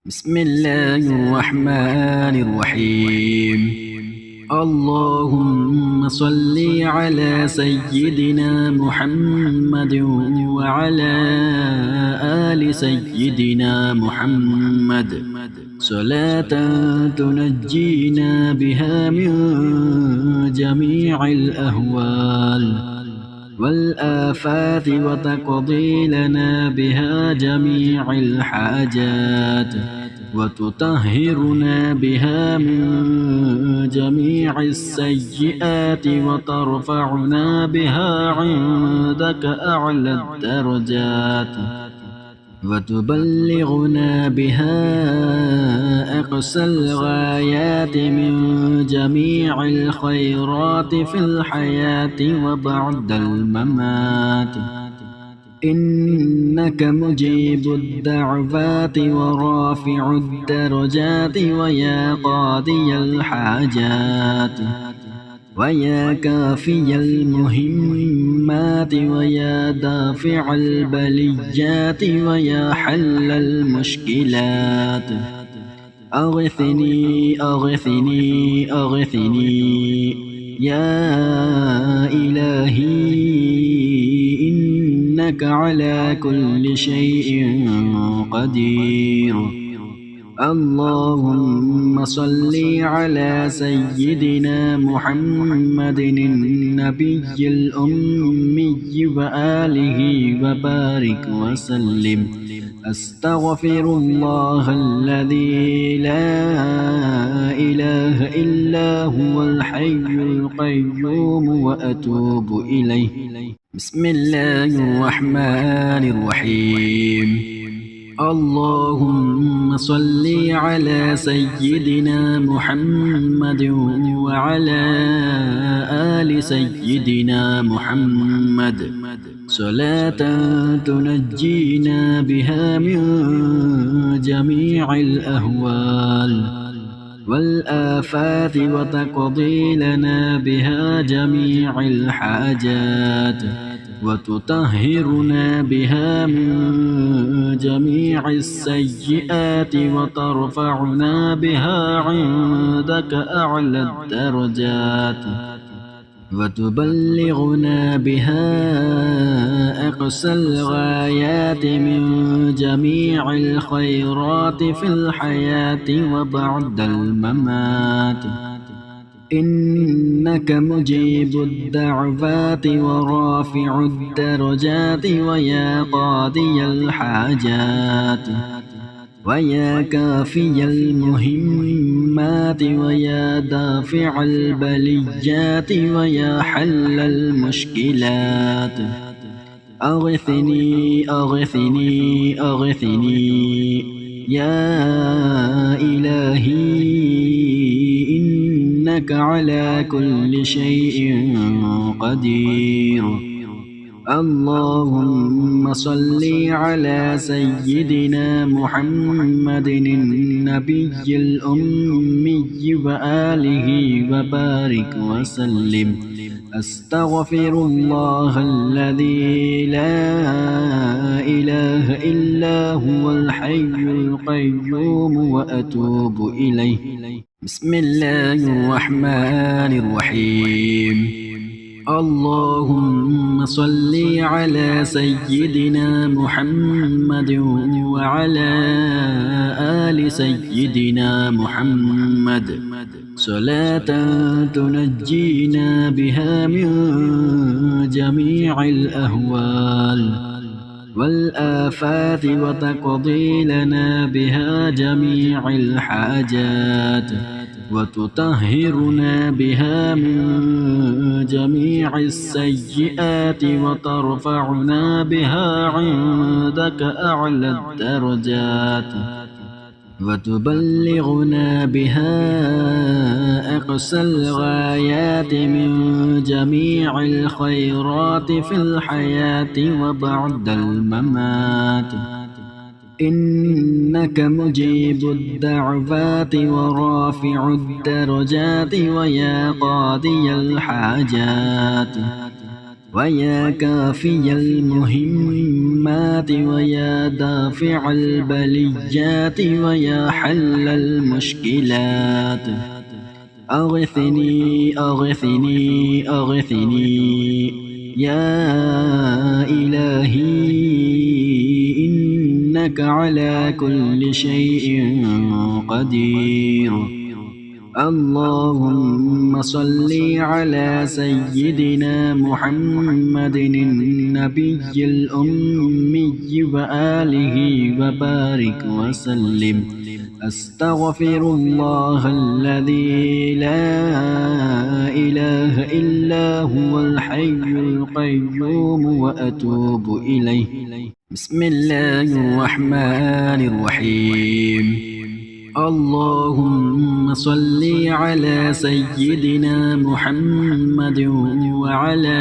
بسم الله الرحمن الرحيم. اللهم صل على سيدنا محمد وعلى آل سيدنا محمد صلاة تنجينا بها من جميع الأهوال والآفات وتقضي لنا بها جميع الحاجات وتطهرنا بها من جميع السيئات وترفعنا بها عندك أعلى الدرجات وتبلغنا بها أقصى الغايات من جميع الخيرات في الحياة وبعد الممات. إنك مجيب الدعوات ورافع الدرجات ويا قاضي الحاجات ويا كافي المهمات ويا دافع البليات ويا حل المشكلات. أغثني أغثني أغثني يا إلهي إنك على كل شيء قدير. اللهم صل على سيدنا محمد النبي الأمي وآله وبارك وسلم. أستغفر الله الذي لا إله إلا هو الحي القيوم وأتوب إليه. بسم الله الرحمن الرحيم. اللهم صل على سيدنا محمد وعلى آل سيدنا محمد صلاة تنجينا بها من جميع الأهوال والآفات وتقضي لنا بها جميع الحاجات وتطهرنا بها من جميع السيئات وترفعنا بها عندك أعلى الدرجات وتبلغنا بها أقصى الغايات من جميع الخيرات في الحياة وبعد الممات. إنك مجيب الدعوات ورافع الدرجات ويا قاضي الحاجات ويا كافي المهمات ويا دافع البليات ويا حل المشكلات. أغثني أغثني أغثني يا إلهي إنك على كل شيء قدير. اللهم صل على سيدنا محمد النبي الأمي وآله وبارك وسلم. أستغفر الله الذي لا إله إلا هو الحي القيوم وأتوب إليه. بسم الله الرحمن الرحيم. اللهم صل على سيدنا محمد وعلى آل سيدنا محمد صلاة تنجينا بها من جميع الأهوال والآفات وتقضي لنا بها جميع الحاجات وتطهرنا بها من جميع السيئات وترفعنا بها عندك أعلى الدرجات وتبلغنا بها أقصى الغايات من جميع الخيرات في الحياة وبعد الممات. إنك مجيب الدعوات ورافع الدرجات ويا قاضي الحاجات ويا كافي المهمات ويا دافع البليات ويا حل المشكلات أغثني أغثني أغثني يا إلهي إنك على كل شيء قدير. اللهم صل على سيدنا محمد النبي الأمي وآله وبارك وسلم. أستغفر الله الذي لا إله إلا هو الحي القيوم وأتوب إليه. بسم الله الرحمن الرحيم. اللهم صل على سيدنا محمد وعلى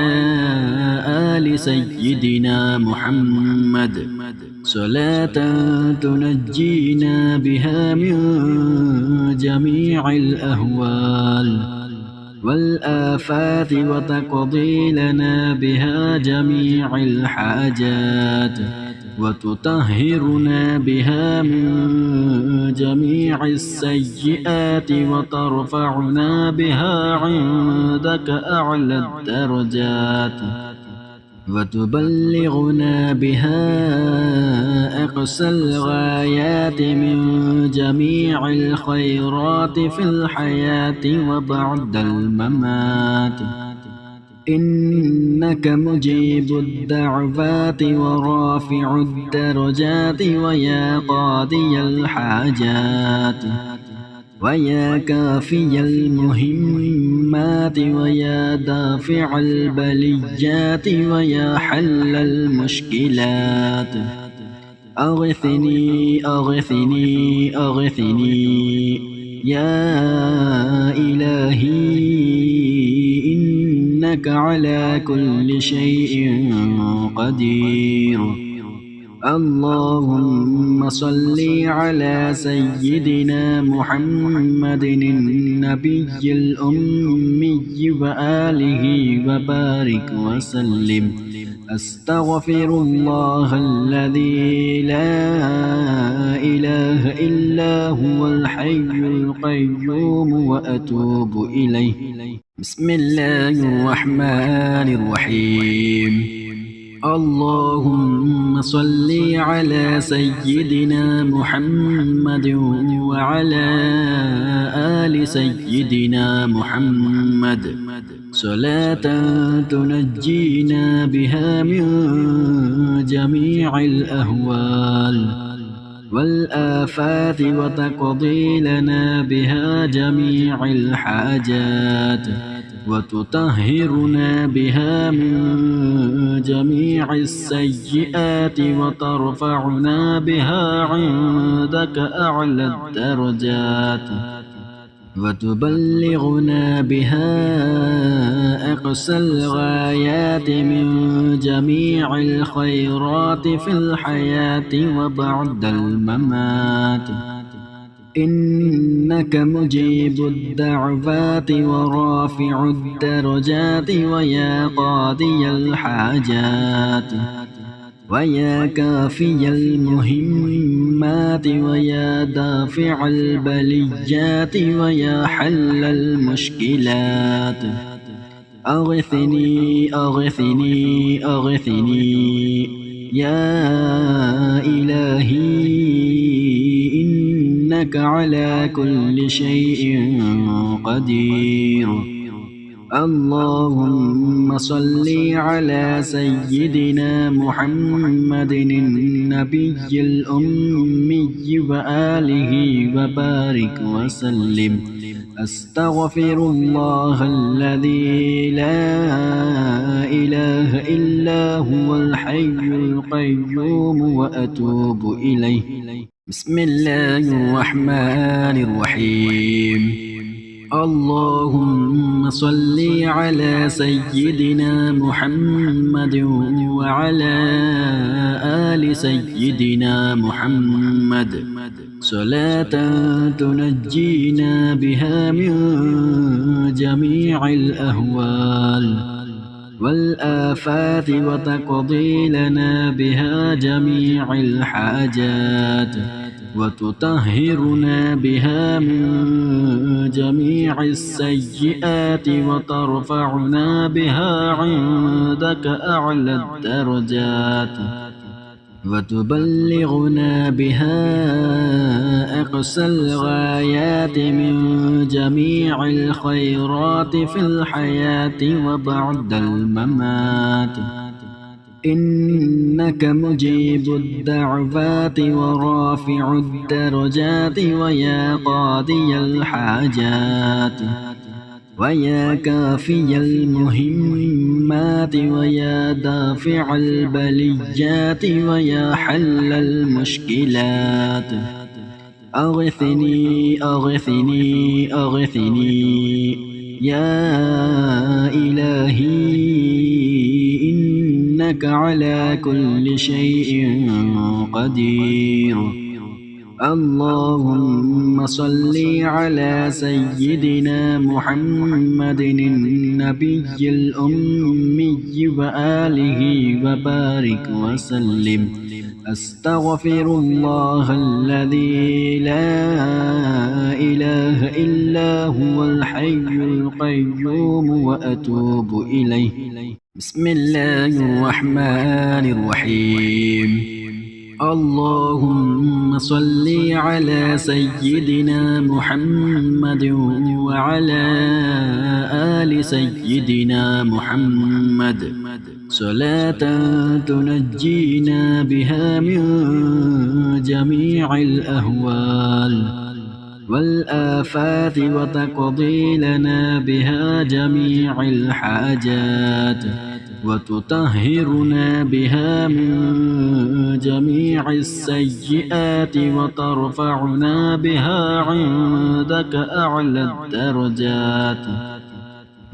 آل سيدنا محمد صلاة تنجينا بها من جميع الأهوال والآفات وتقضي لنا بها جميع الحاجات وتطهرنا بها من جميع السيئات وترفعنا بها عندك أعلى الدرجات وتبلغنا بها أقصى الغايات من جميع الخيرات في الحياة وبعد الممات. إنك مجيب الدعوات ورافع الدرجات ويا قاضي الحاجات ويا كافي المهمات ويا دافع البليات ويا حل المشكلات أغثني أغثني أغثني يا إلهي إنك على كل شيء قدير. اللهم صل على سيدنا محمد النبي الأمي وآله وبارك وسلم. أستغفر الله الذي لا إله إلا هو الحي القيوم وأتوب إليه. بسم الله الرحمن الرحيم. اللهم صل على سيدنا محمد وعلى آل سيدنا محمد صلاة تنجينا بها من جميع الأهوال والآفات وتقضي لنا بها جميع الحاجات وتطهرنا بها من جميع السيئات وترفعنا بها عندك أعلى الدرجات وتبلغنا بها أقصى الغايات من جميع الخيرات في الحياة وبعد الممات. إنك مجيب الدعوات ورافع الدرجات ويا قاضي الحاجات ويا كافي المهمات ويا دافع البليات ويا حل المشكلات أغثني أغثني أغثني يا إلهي إنك على كل شيء قدير. اللهم صل على سيدنا محمد النبي الأمي وآله وبارك وسلم. أستغفر الله الذي لا إله إلا هو الحي القيوم وأتوب إليه. بسم الله الرحمن الرحيم. اللهم صل على سيدنا محمد وعلى آل سيدنا محمد صلاة تنجينا بها من جميع الأهوال والآفات وتقضي لنا بها جميع الحاجات وتطهرنا بها من جميع السيئات وترفعنا بها عندك أعلى الدرجات وتبلغنا بها أقصى الغايات من جميع الخيرات في الحياة وبعد الممات إنك مجيب الدعوات ورافع الدرجات ويا قاضي الحاجات ويا كافي المهمات ويا دافع البليات ويا حل المشكلات أغثني أغثني أغثني يا إلهي إنك على كل شيء قدير اللهم صل على سيدنا محمد النبي الأمي وآله وبارك وسلم أستغفر الله الذي لا إله إلا هو الحي القيوم وأتوب إليه بسم الله الرحمن الرحيم اللهم صل على سيدنا محمد وعلى آل سيدنا محمد صلاة تنجينا بها من جميع الأهوال والآفات وتقضي لنا بها جميع الحاجات وتطهرنا بها من جميع السيئات وترفعنا بها عندك أعلى الدرجات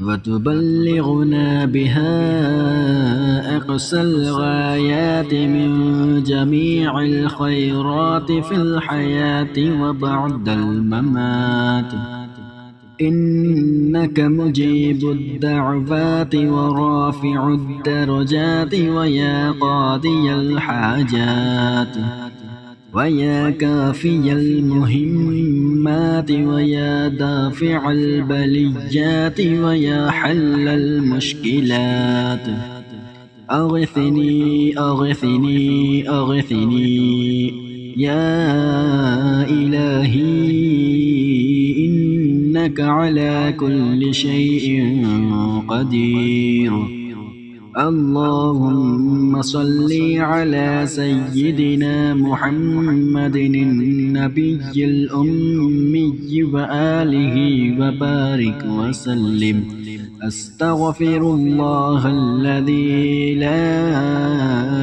وتبلغنا بها أقصى الغايات من جميع الخيرات في الحياة وبعد الممات إنك مجيب الدعوات ورافع الدرجات ويا قاضي الحاجات ويا كافي المهمات ويا دافع البليات ويا حل المشكلات أغثني أغثني أغثني يا إلهي إنك على كل شيء قدير اللهم صل على سيدنا محمد النبي الأمي وآله وبارك وسلم أستغفر الله الذي لا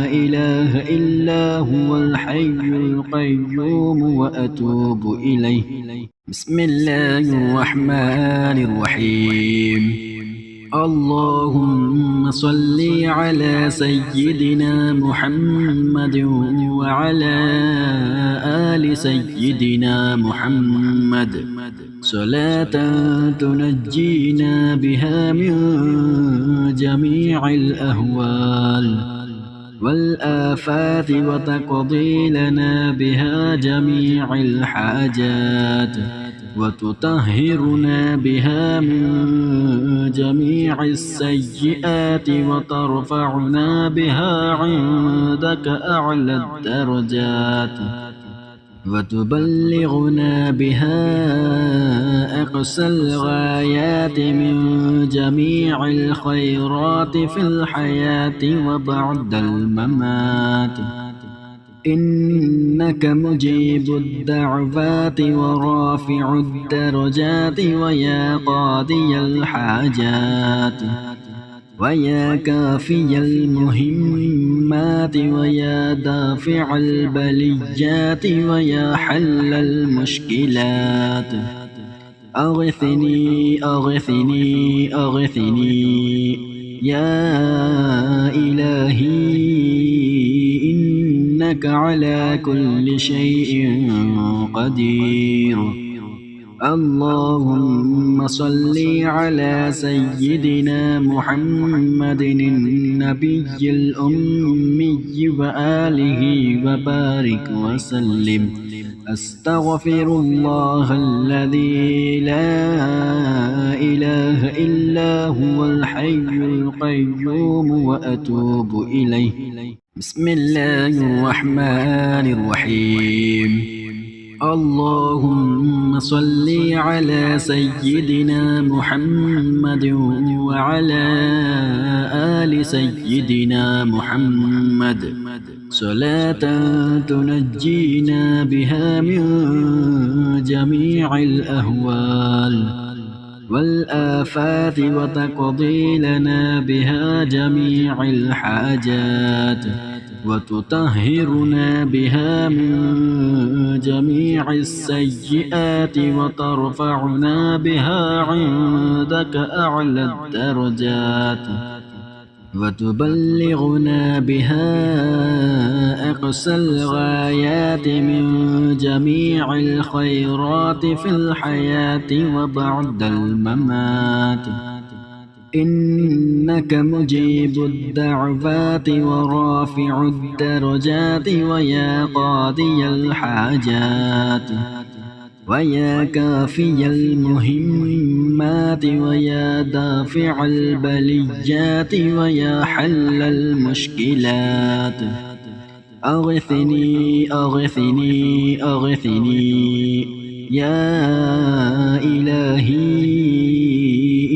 إله إلا هو الحي القيوم وأتوب إليه بسم الله الرحمن الرحيم اللهم صل على سيدنا محمد وعلى آل سيدنا محمد صلاة تنجينا بها من جميع الأهوال والآفات وتقضي لنا بها جميع الحاجات وتطهرنا بها من جميع السيئات وترفعنا بها عندك أعلى الدرجات وتبلغنا بها أقصى الغايات من جميع الخيرات في الحياة وبعد الممات إنك مجيب الدعوات ورافع الدرجات ويا قاضي الحاجات ويا كافي المهمات ويا دافع البليات ويا حل المشكلات أغثني أغثني أغثني يا إلهي إنك على كل شيء قدير اللهم صل على سيدنا محمد النبي الأمي وآله وبارك وسلم. أستغفر الله الذي لا إله إلا هو الحي القيوم وأتوب إليه. بسم الله الرحمن الرحيم. اللهم صل على سيدنا محمد وعلى آل سيدنا محمد صلاة تنجينا بها من جميع الأهوال والآفات وتقضي لنا بها جميع الحاجات وتطهرنا بها من جميع السيئات وترفعنا بها عندك أعلى الدرجات وتبلغنا بها أقصى الغايات من جميع الخيرات في الحياة وبعد الممات. إنك مجيب الدعوات ورافع الدرجات ويا قاضي الحاجات ويا كافي المهمات ويا دافع البليات ويا حل المشكلات. أغثني أغثني أغثني يا إلهي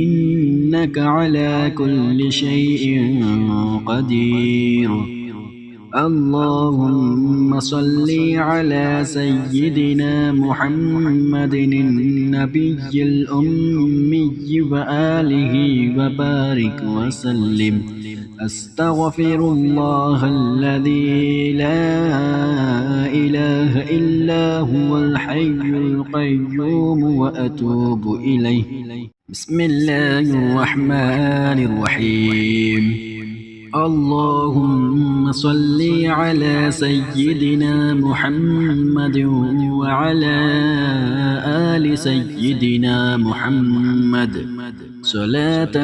إنك على كل شيء قدير. اللهم صل على سيدنا محمد النبي الأمي وآله وبارك وسلم. أستغفر الله الذي لا إله إلا هو الحي القيوم وأتوب إليه. بسم الله الرحمن الرحيم. اللهم صل على سيدنا محمد وعلى آل سيدنا محمد صلاة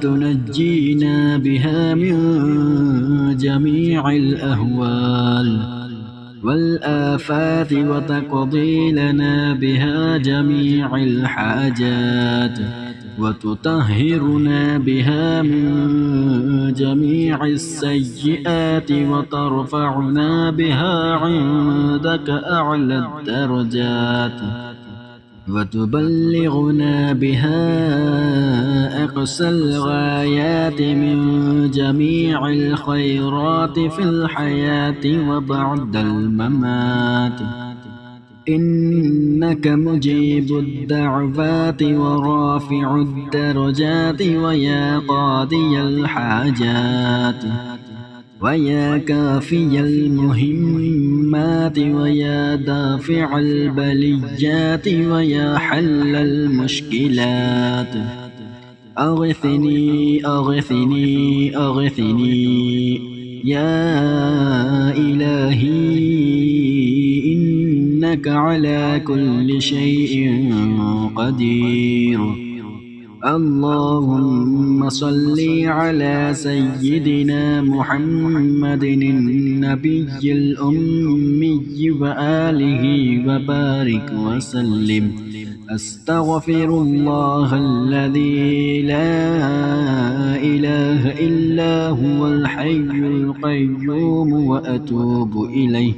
تنجينا بها من جميع الأهوال والآفات وتقضي لنا بها جميع الحاجات وتطهرنا بها من جميع السيئات وترفعنا بها عندك أعلى الدرجات وتبلغنا بها أقصى الغايات من جميع الخيرات في الحياة وبعد الممات. إنك مجيب الدعوات ورافع الدرجات ويا قاضي الحاجات ويا كافي المهمات ويا دافع البليات ويا حل المشكلات. أغثني أغثني أغثني يا إلهي إنك على كل شيء قدير. اللهم صل على سيدنا محمد النبي الأمي وآله وبارك وسلم. أستغفر الله الذي لا إله إلا هو الحي القيوم وأتوب إليه.